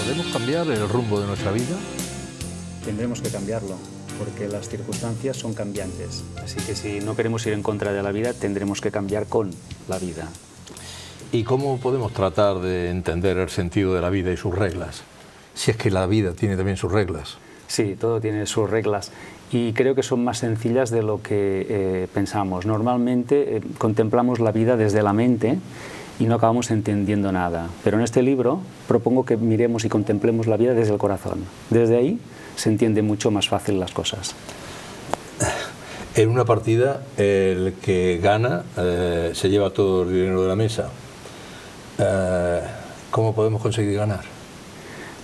¿Podemos cambiar el rumbo de nuestra vida? Tendremos que cambiarlo, porque las circunstancias son cambiantes. Así que si no queremos ir en contra de la vida, tendremos que cambiar con la vida. ¿Y cómo podemos tratar de entender el sentido de la vida y sus reglas? Si es que la vida tiene también sus reglas. Sí, todo tiene sus reglas y creo que son más sencillas de lo que pensamos. Normalmente contemplamos la vida desde la mente y no acabamos entendiendo nada. Pero en este libro propongo que miremos y contemplemos la vida desde el corazón. Desde ahí se entiende mucho más fácil las cosas. En una partida, el que gana se lleva todo el dinero de la mesa. ¿Cómo podemos conseguir ganar?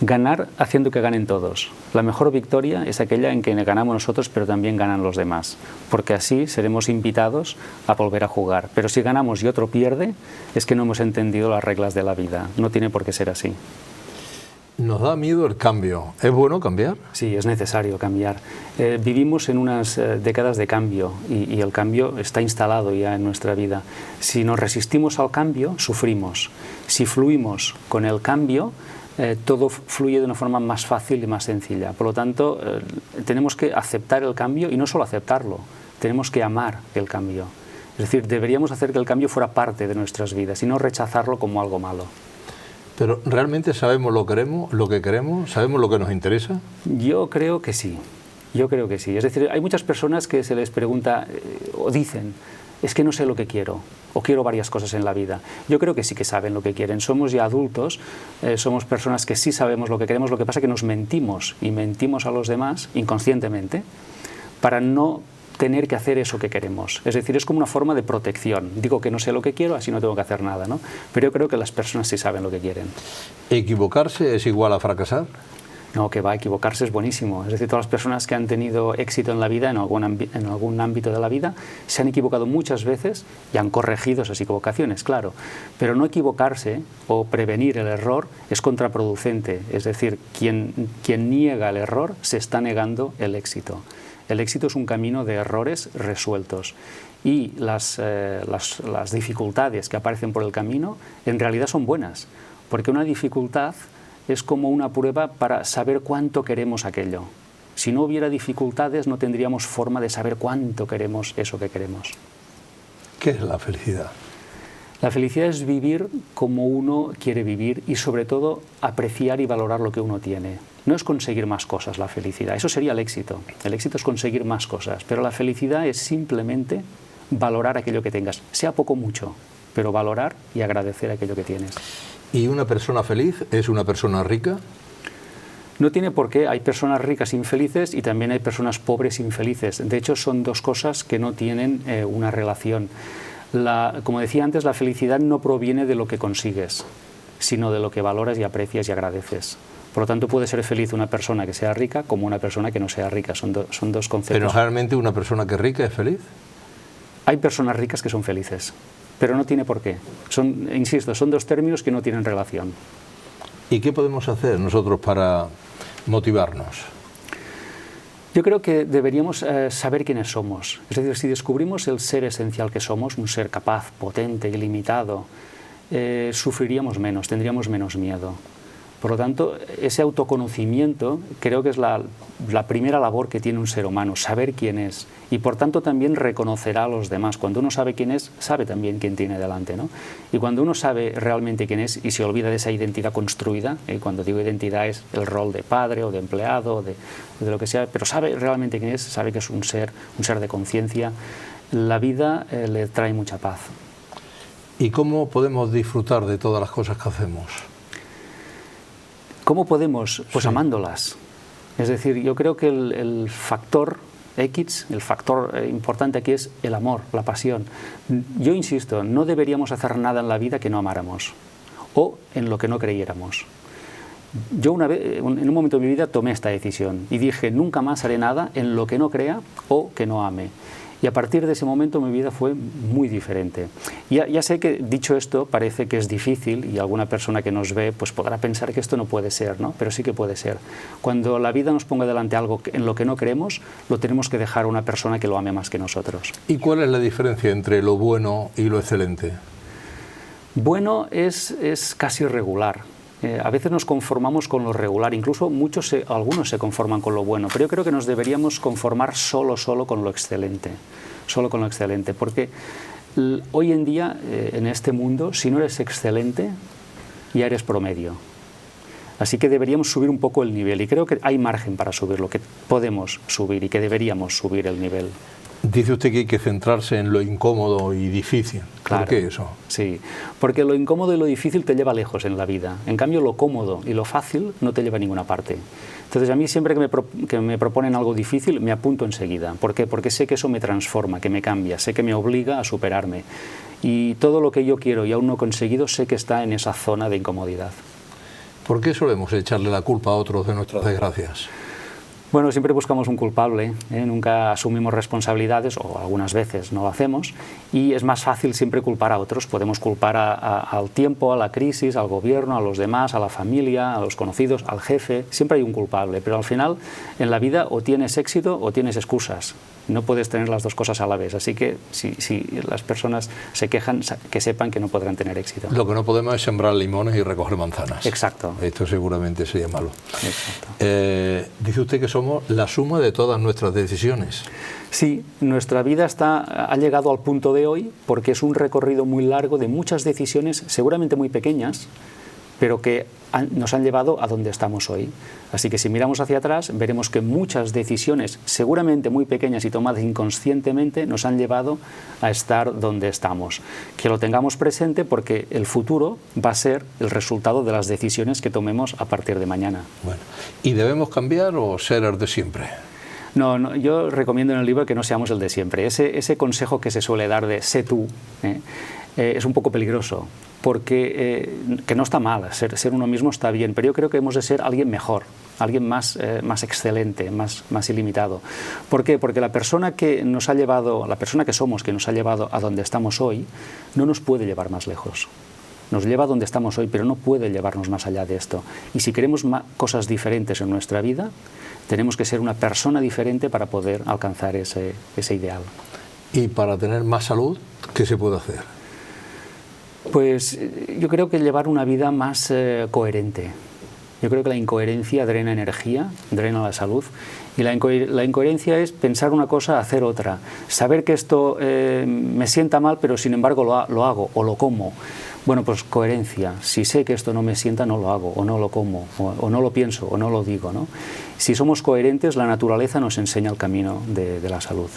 Ganar haciendo que ganen todos. La mejor victoria es aquella en que ganamos nosotros, pero también ganan los demás, porque así seremos invitados a volver a jugar. Pero si ganamos y otro pierde, es que no hemos entendido las reglas de la vida. No tiene por qué ser así. ¿Nos da miedo el cambio? ¿Es bueno cambiar? Sí, es necesario cambiar. Vivimos en unas décadas de cambio y el cambio está instalado ya en nuestra vida. Si nos resistimos al cambio, sufrimos. Si fluimos con el cambio, todo fluye de una forma más fácil y más sencilla. Por lo tanto, tenemos que aceptar el cambio y no solo aceptarlo, tenemos que amar el cambio. Es decir, deberíamos hacer que el cambio fuera parte de nuestras vidas y no rechazarlo como algo malo. ¿Pero realmente sabemos lo que queremos? ¿Sabemos lo que nos interesa? Yo creo que sí. Yo creo que sí. Es decir, hay muchas personas que se les pregunta o dicen, es que no sé lo que quiero, o quiero varias cosas en la vida. Yo creo que sí que saben lo que quieren. Somos ya adultos, somos personas que sí sabemos lo que queremos, lo que pasa es que nos mentimos y mentimos a los demás inconscientemente para no tener que hacer eso que queremos. Es decir, es como una forma de protección. Digo que no sé lo que quiero, así no tengo que hacer nada, ¿no? Pero yo creo que las personas sí saben lo que quieren. ¿Equivocarse es igual a fracasar? No, que va, a equivocarse es buenísimo. Es decir, todas las personas que han tenido éxito en la vida, en algún ámbito de la vida, se han equivocado muchas veces y han corregido esas equivocaciones, claro. Pero no equivocarse o prevenir el error es contraproducente. Es decir, quien niega el error se está negando el éxito. El éxito es un camino de errores resueltos. Y las dificultades que aparecen por el camino en realidad son buenas, porque una dificultad es como una prueba para saber cuánto queremos aquello. Si no hubiera dificultades, no tendríamos forma de saber cuánto queremos eso que queremos. ¿Qué es la felicidad? La felicidad es vivir como uno quiere vivir y, sobre todo, apreciar y valorar lo que uno tiene. No es conseguir más cosas la felicidad, eso sería el éxito. El éxito es conseguir más cosas, pero la felicidad es simplemente valorar aquello que tengas, sea poco o mucho, pero valorar y agradecer aquello que tienes. ¿Y una persona feliz es una persona rica? No tiene por qué. Hay personas ricas infelices y también hay personas pobres infelices. De hecho, son dos cosas que no tienen una relación. Como decía antes, la felicidad no proviene de lo que consigues, sino de lo que valoras y aprecias y agradeces. Por lo tanto, puede ser feliz una persona que sea rica como una persona que no sea rica. Son dos conceptos. ¿Pero realmente una persona que es rica es feliz? Hay personas ricas que son felices, pero no tiene por qué. Insisto, son dos términos que no tienen relación. ¿Y qué podemos hacer nosotros para motivarnos? Yo creo que deberíamos saber quiénes somos. Es decir, si descubrimos el ser esencial que somos, un ser capaz, potente, ilimitado, sufriríamos menos, tendríamos menos miedo. Por lo tanto, ese autoconocimiento creo que es la primera labor que tiene un ser humano, saber quién es. Y por tanto también reconocerá a los demás. Cuando uno sabe quién es, sabe también quién tiene delante, ¿no? Y cuando uno sabe realmente quién es y se olvida de esa identidad construida, cuando digo identidad es el rol de padre o de empleado, de lo que sea, pero sabe realmente quién es, sabe que es un ser de conciencia, la vida le trae mucha paz. ¿Y cómo podemos disfrutar de todas las cosas que hacemos? ¿Cómo podemos? Pues sí, amándolas. Es decir, yo creo que el factor X, el factor importante aquí es el amor, la pasión. Yo insisto, no deberíamos hacer nada en la vida que no amáramos o en lo que no creyéramos. Yo una vez, en un momento de mi vida tomé esta decisión y dije, nunca más haré nada en lo que no crea o que no ame. Y a partir de ese momento mi vida fue muy diferente. Ya sé que dicho esto parece que es difícil y alguna persona que nos ve pues podrá pensar que esto no puede ser, ¿no? Pero sí que puede ser. Cuando la vida nos ponga delante algo en lo que no creemos, lo tenemos que dejar a una persona que lo ame más que nosotros. ¿Y cuál es la diferencia entre lo bueno y lo excelente? Bueno es casi regular. A veces nos conformamos con lo regular, incluso algunos se conforman con lo bueno, pero yo creo que nos deberíamos conformar solo con lo excelente, porque hoy en día, en este mundo, si no eres excelente, ya eres promedio. Así que deberíamos subir un poco el nivel, y creo que hay margen para subirlo, que podemos subir y que deberíamos subir el nivel. Dice usted que hay que centrarse en lo incómodo y difícil. Claro, ¿por qué eso? Sí, porque lo incómodo y lo difícil te lleva lejos en la vida. En cambio, lo cómodo y lo fácil no te lleva a ninguna parte. Entonces, a mí siempre que me proponen algo difícil, me apunto enseguida. ¿Por qué? Porque sé que eso me transforma, que me cambia, sé que me obliga a superarme. Y todo lo que yo quiero y aún no he conseguido, sé que está en esa zona de incomodidad. ¿Por qué solemos echarle la culpa a otros de nuestras desgracias? Bueno, siempre buscamos un culpable, nunca asumimos responsabilidades, o algunas veces no lo hacemos, y es más fácil siempre culpar a otros. Podemos culpar al tiempo, a la crisis, al gobierno, a los demás, a la familia, a los conocidos, al jefe. Siempre hay un culpable, pero al final en la vida o tienes éxito o tienes excusas. No puedes tener las dos cosas a la vez, así que si las personas se quejan, que sepan que no podrán tener éxito. Lo que no podemos es sembrar limones y recoger manzanas. Exacto. Esto seguramente sería malo. Exacto. Dice usted que somos la suma de todas nuestras decisiones. Sí, nuestra vida ha llegado al punto de hoy porque es un recorrido muy largo de muchas decisiones, seguramente muy pequeñas, pero que nos han llevado a donde estamos hoy. Así que si miramos hacia atrás, veremos que muchas decisiones, seguramente muy pequeñas y tomadas inconscientemente, nos han llevado a estar donde estamos. Que lo tengamos presente porque el futuro va a ser el resultado de las decisiones que tomemos a partir de mañana. Bueno, ¿y debemos cambiar o ser el de siempre? No, yo recomiendo en el libro que no seamos el de siempre. Ese consejo que se suele dar de sé tú, es un poco peligroso, porque que no está mal, ser uno mismo está bien, pero yo creo que hemos de ser alguien mejor, alguien más excelente, más ilimitado. ¿Por qué? Porque la persona que somos, que nos ha llevado a donde estamos hoy, no nos puede llevar más lejos. Nos lleva a donde estamos hoy, pero no puede llevarnos más allá de esto. Y si queremos cosas diferentes en nuestra vida, tenemos que ser una persona diferente para poder alcanzar ese ideal. ¿Y para tener más salud, qué se puede hacer? Pues yo creo que llevar una vida más coherente. Yo creo que la incoherencia drena energía, drena la salud, y la incoherencia es pensar una cosa, hacer otra. Saber que esto me sienta mal, pero sin embargo lo hago o lo como. Bueno, pues coherencia. Si sé que esto no me sienta, no lo hago, o no lo como, o no lo pienso, o no lo digo, ¿no? Si somos coherentes, la naturaleza nos enseña el camino de la salud.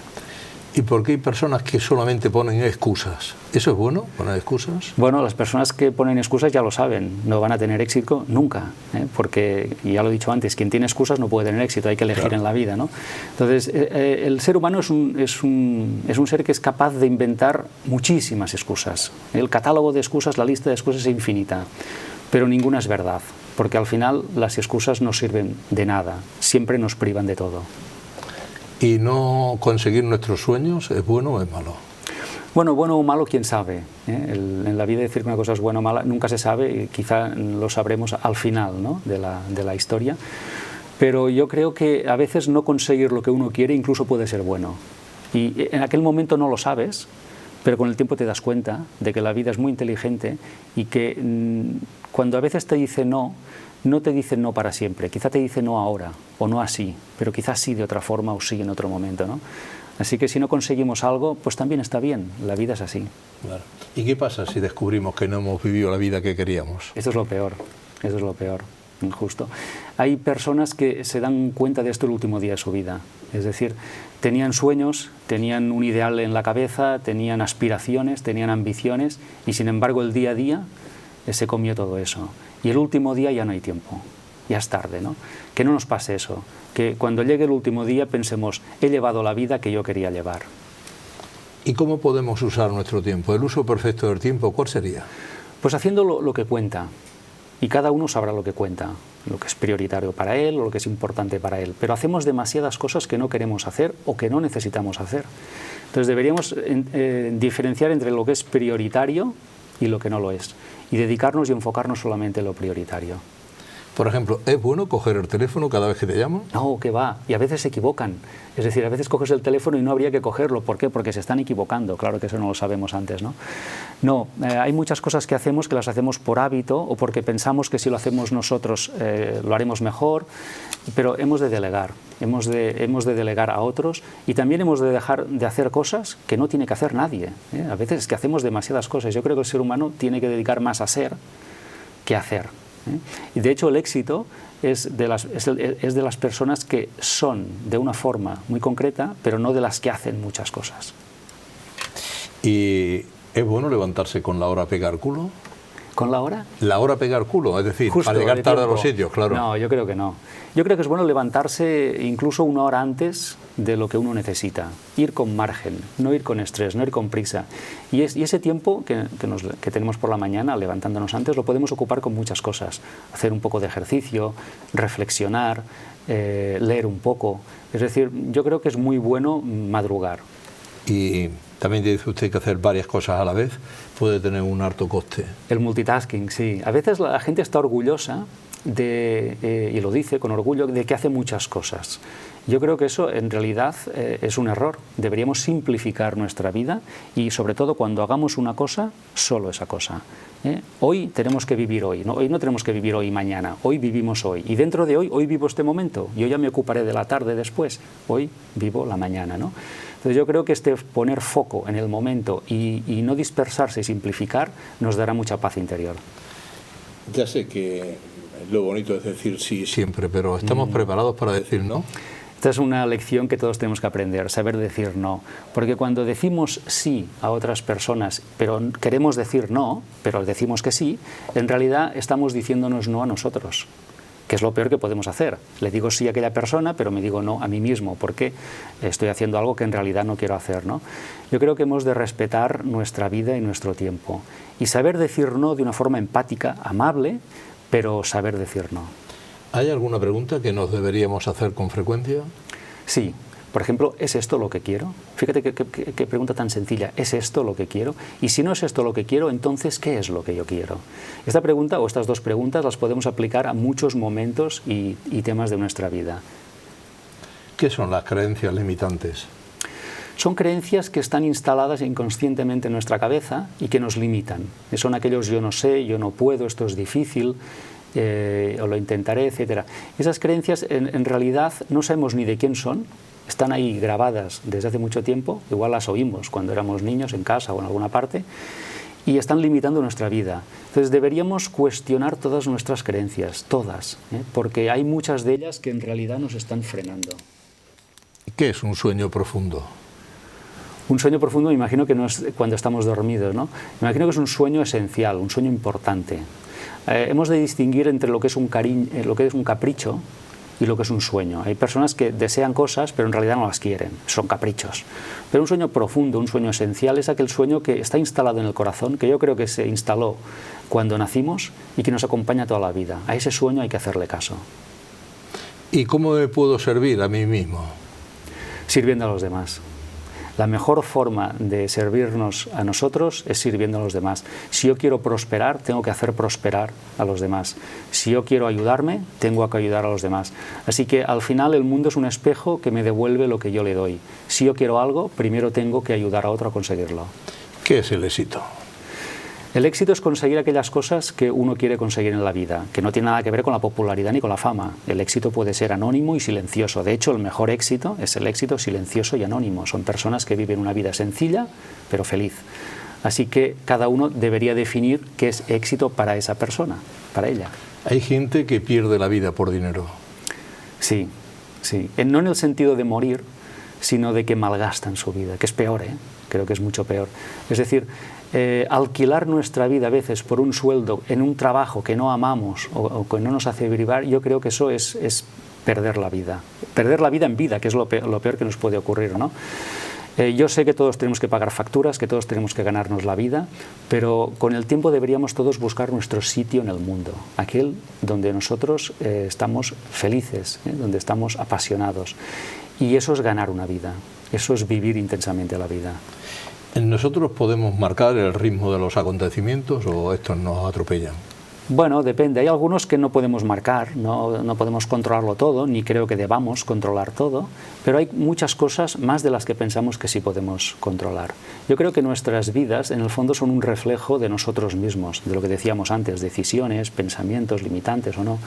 ¿Y por qué hay personas que solamente ponen excusas? ¿Eso es bueno, poner excusas? Bueno, las personas que ponen excusas ya lo saben, no van a tener éxito nunca, porque, y ya lo he dicho antes, quien tiene excusas no puede tener éxito, hay que elegir en la vida, ¿no? Entonces, el ser humano es un ser que es capaz de inventar muchísimas excusas. El catálogo de excusas, la lista de excusas es infinita, pero ninguna es verdad, porque al final las excusas no sirven de nada, siempre nos privan de todo. ¿Y no conseguir nuestros sueños es bueno o es malo? Bueno o malo, quién sabe. En la vida decir que una cosa es buena o mala nunca se sabe, y quizá lo sabremos al final, ¿no?, de la historia. Pero yo creo que a veces no conseguir lo que uno quiere incluso puede ser bueno. Y en aquel momento no lo sabes, pero con el tiempo te das cuenta de que la vida es muy inteligente y que cuando a veces te dice no te dice no para siempre, quizá te dice no ahora o no así, pero quizás sí de otra forma o sí en otro momento, ¿no? Así que si no conseguimos algo, pues también está bien, la vida es así. Claro. ¿Y qué pasa si descubrimos que no hemos vivido la vida que queríamos? Eso es lo peor, injusto. Hay personas que se dan cuenta de esto el último día de su vida, es decir, tenían sueños, tenían un ideal en la cabeza, tenían aspiraciones, tenían ambiciones, y sin embargo el día a día se comió todo eso. Y el último día ya no hay tiempo, ya es tarde, ¿no? Que no nos pase eso, que cuando llegue el último día pensemos, he llevado la vida que yo quería llevar. ¿Y cómo podemos usar nuestro tiempo? ¿El uso perfecto del tiempo cuál sería? Pues haciendo lo que cuenta, y cada uno sabrá lo que cuenta, lo que es prioritario para él o lo que es importante para él, pero hacemos demasiadas cosas que no queremos hacer o que no necesitamos hacer. Entonces deberíamos diferenciar entre lo que es prioritario y lo que no lo es, y dedicarnos y enfocarnos solamente en lo prioritario. Por ejemplo, ¿es bueno coger el teléfono cada vez que te llaman? No, que va. Y a veces se equivocan. Es decir, a veces coges el teléfono y no habría que cogerlo. ¿Por qué? Porque se están equivocando. Claro que eso no lo sabemos antes, ¿no? No, hay muchas cosas que hacemos que las hacemos por hábito o porque pensamos que si lo hacemos nosotros lo haremos mejor, pero hemos de delegar. Hemos de delegar a otros y también hemos de dejar de hacer cosas que no tiene que hacer nadie. A veces es que hacemos demasiadas cosas. Yo creo que el ser humano tiene que dedicar más a ser que a hacer. Y de hecho el éxito es de las personas que son de una forma muy concreta, pero no de las que hacen muchas cosas. ¿Y es bueno levantarse con la hora a pegar culo? ¿Con la hora? La hora a pegar culo, es decir, Justo, para llegar tarde a tiempo. los sitios, claro. No, yo creo que no. Yo creo que es bueno levantarse incluso una hora antes de lo que uno necesita. Ir con margen, no ir con estrés, no ir con prisa. Y ese tiempo que tenemos por la mañana, levantándonos antes, lo podemos ocupar con muchas cosas. Hacer un poco de ejercicio, reflexionar, leer un poco. Es decir, yo creo que es muy bueno madrugar. Y también dice usted que hacer varias cosas a la vez puede tener un alto coste. El multitasking, sí. A veces la gente está orgullosa y lo dice con orgullo, de que hace muchas cosas. Yo creo que eso en realidad es un error. Deberíamos simplificar nuestra vida y sobre todo cuando hagamos una cosa, solo esa cosa. Hoy tenemos que vivir hoy, ¿no? Hoy no tenemos que vivir hoy y mañana, hoy vivimos hoy. Y dentro de hoy vivo este momento. Yo ya me ocuparé de la tarde después. Hoy vivo la mañana, ¿no? Entonces yo creo que poner foco en el momento y no dispersarse y simplificar nos dará mucha paz interior. Ya sé que lo bonito es decir sí siempre, pero ¿estamos preparados para decir no? Esta es una lección que todos tenemos que aprender, saber decir no. Porque cuando decimos sí a otras personas, pero queremos decir no, pero decimos que sí, en realidad estamos diciéndonos no a nosotros, que es lo peor que podemos hacer. Le digo sí a aquella persona, pero me digo no a mí mismo, porque estoy haciendo algo que en realidad no quiero hacer, ¿no? Yo creo que hemos de respetar nuestra vida y nuestro tiempo. Y saber decir no de una forma empática, amable, pero saber decir no. ¿Hay alguna pregunta que nos deberíamos hacer con frecuencia? Sí. Por ejemplo, ¿es esto lo que quiero? Fíjate qué pregunta tan sencilla. ¿Es esto lo que quiero? Y si no es esto lo que quiero, entonces, ¿qué es lo que yo quiero? Esta pregunta o estas dos preguntas las podemos aplicar a muchos momentos y temas de nuestra vida. ¿Qué son las creencias limitantes? Son creencias que están instaladas inconscientemente en nuestra cabeza y que nos limitan. Son aquellos yo no sé, yo no puedo, esto es difícil, o lo intentaré, etc. Esas creencias en realidad no sabemos ni de quién son, están ahí grabadas desde hace mucho tiempo, igual las oímos cuando éramos niños en casa o en alguna parte, y están limitando nuestra vida. Entonces deberíamos cuestionar todas nuestras creencias, todas, porque hay muchas de ellas que en realidad nos están frenando. ¿Qué es un sueño profundo? Un sueño profundo me imagino que no es cuando estamos dormidos, ¿no? Me imagino que es un sueño esencial, un sueño importante. Hemos de distinguir entre lo que es un capricho y lo que es un sueño. Hay personas que desean cosas, pero en realidad no las quieren, son caprichos. Pero un sueño profundo, un sueño esencial, es aquel sueño que está instalado en el corazón, que yo creo que se instaló cuando nacimos y que nos acompaña toda la vida. A ese sueño hay que hacerle caso. ¿Y cómo me puedo servir a mí mismo? Sirviendo a los demás. La mejor forma de servirnos a nosotros es sirviendo a los demás. Si yo quiero prosperar, tengo que hacer prosperar a los demás. Si yo quiero ayudarme, tengo que ayudar a los demás. Así que al final el mundo es un espejo que me devuelve lo que yo le doy. Si yo quiero algo, primero tengo que ayudar a otro a conseguirlo. ¿Qué es el éxito? El éxito es conseguir aquellas cosas que uno quiere conseguir en la vida, que no tiene nada que ver con la popularidad ni con la fama. El éxito puede ser anónimo y silencioso. De hecho, el mejor éxito es el éxito silencioso y anónimo. Son personas que viven una vida sencilla, pero feliz. Así que cada uno debería definir qué es éxito para esa persona, para ella. Hay gente que pierde la vida por dinero. Sí, sí. No en el sentido de morir, sino de que malgastan su vida, que es peor, ¿eh? Creo que es mucho peor. Es decir, alquilar nuestra vida a veces por un sueldo en un trabajo que no amamos o que no nos hace vibrar, yo creo que eso es perder la vida. Perder la vida en vida, que es lo peor que nos puede ocurrir, ¿no? Yo sé que todos tenemos que pagar facturas, que todos tenemos que ganarnos la vida, pero con el tiempo deberíamos todos buscar nuestro sitio en el mundo, aquel donde nosotros estamos felices, donde estamos apasionados. Y eso es ganar una vida, eso es vivir intensamente la vida. ¿Nosotros podemos marcar el ritmo de los acontecimientos o estos nos atropellan? Bueno, depende. Hay algunos que no podemos marcar, no podemos controlarlo todo, ni creo que debamos controlar todo, pero hay muchas cosas más de las que pensamos que sí podemos controlar. Yo creo que nuestras vidas, en el fondo, son un reflejo de nosotros mismos, de lo que decíamos antes, decisiones, pensamientos limitantes o no.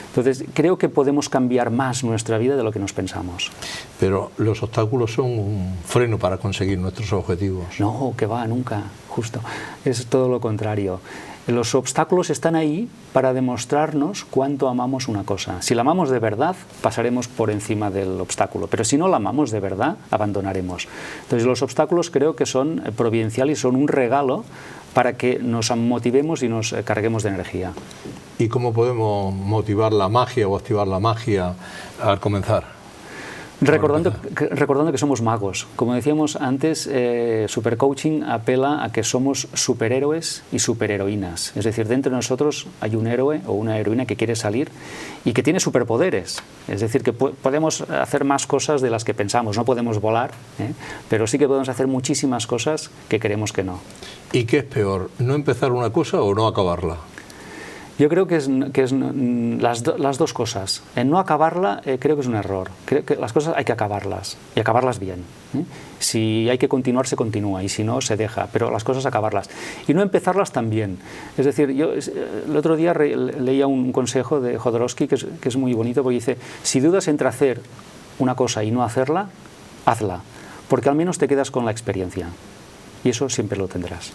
Entonces, creo que podemos cambiar más nuestra vida de lo que nos pensamos. Pero los obstáculos son un freno para conseguir nuestros objetivos. No, que va, nunca, justo. Es todo lo contrario. Los obstáculos están ahí para demostrarnos cuánto amamos una cosa. Si la amamos de verdad, pasaremos por encima del obstáculo, pero si no la amamos de verdad, abandonaremos. Entonces los obstáculos creo que son providenciales, son un regalo para que nos motivemos y nos carguemos de energía. ¿Y cómo podemos motivar la magia o activar la magia al comenzar? Recordando que somos magos. Como decíamos antes, Supercoaching apela a que somos superhéroes y superheroínas. Es decir, dentro de nosotros hay un héroe o una heroína que quiere salir y que tiene superpoderes. Es decir, que podemos hacer más cosas de las que pensamos. No podemos volar, pero sí que podemos hacer muchísimas cosas que creemos que no. ¿Y qué es peor, no empezar una cosa o no acabarla? Yo creo que es las dos cosas. En no acabarla creo que es un error. Creo que las cosas hay que acabarlas y acabarlas bien. Si hay que continuar, se continúa y si no, se deja. Pero las cosas acabarlas. Y no empezarlas también. Es decir, yo el otro día leía un consejo de Jodorowsky que es muy bonito porque dice, si dudas entre hacer una cosa y no hacerla, hazla. Porque al menos te quedas con la experiencia. Y eso siempre lo tendrás.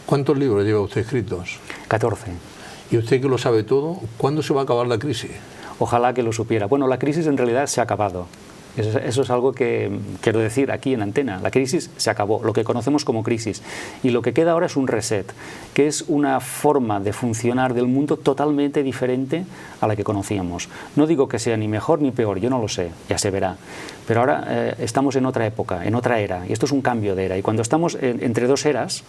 ¿Cuántos libros lleva usted escritos? 14. ¿Y usted que lo sabe todo, cuándo se va a acabar la crisis? Ojalá que lo supiera. Bueno, la crisis en realidad se ha acabado. Eso es algo que quiero decir aquí en Antena. La crisis se acabó, lo que conocemos como crisis. Y lo que queda ahora es un reset, que es una forma de funcionar del mundo totalmente diferente a la que conocíamos. No digo que sea ni mejor ni peor, yo no lo sé, ya se verá. Pero ahora estamos en otra época, en otra era, y esto es un cambio de era. Y cuando estamos entre dos eras,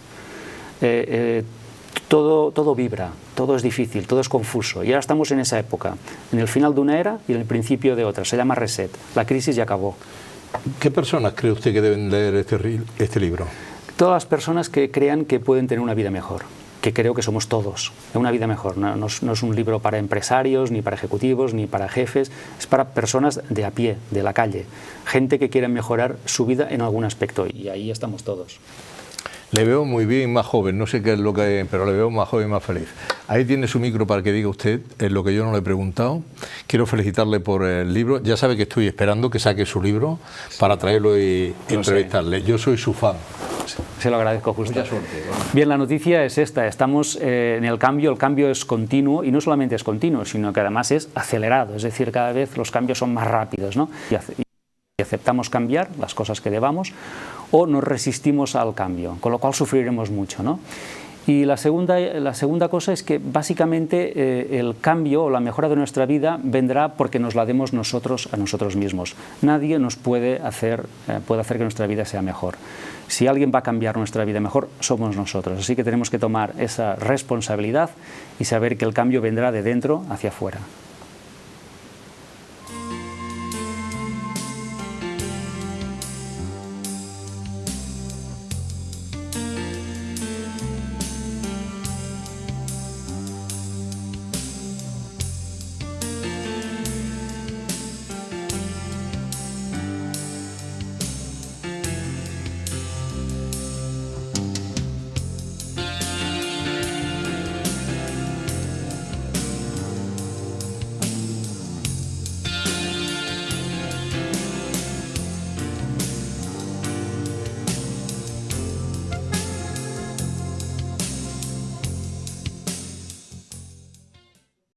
todo vibra, todo es difícil, todo es confuso. Y ahora estamos en esa época, en el final de una era y en el principio de otra. Se llama reset. La crisis ya acabó. ¿Qué personas cree usted que deben leer este libro? Todas las personas que crean que pueden tener una vida mejor, que creo que somos todos, una vida mejor. No es un libro para empresarios, ni para ejecutivos, ni para jefes. Es para personas de a pie, de la calle. Gente que quiere mejorar su vida en algún aspecto. Y ahí estamos todos. Le veo muy bien, más joven, no sé qué es lo que, pero le veo más joven y más feliz. Ahí tiene su micro para que diga usted lo que yo no le he preguntado. Quiero felicitarle por el libro. Ya sabe que estoy esperando que saque su libro para traerlo y entrevistarle. Yo soy su fan. Se lo agradezco, justo. Mucha suerte. Bien, la noticia es esta. Estamos en el cambio es continuo y no solamente es continuo, sino que además es acelerado. Es decir, cada vez los cambios son más rápidos, ¿no? Y aceptamos cambiar las cosas que debamos o nos resistimos al cambio, con lo cual sufriremos mucho, ¿no? Y la segunda cosa es que básicamente el cambio o la mejora de nuestra vida vendrá porque nos la demos nosotros a nosotros mismos. Nadie nos puede hacer que nuestra vida sea mejor. Si alguien va a cambiar nuestra vida mejor, somos nosotros. Así que tenemos que tomar esa responsabilidad y saber que el cambio vendrá de dentro hacia afuera.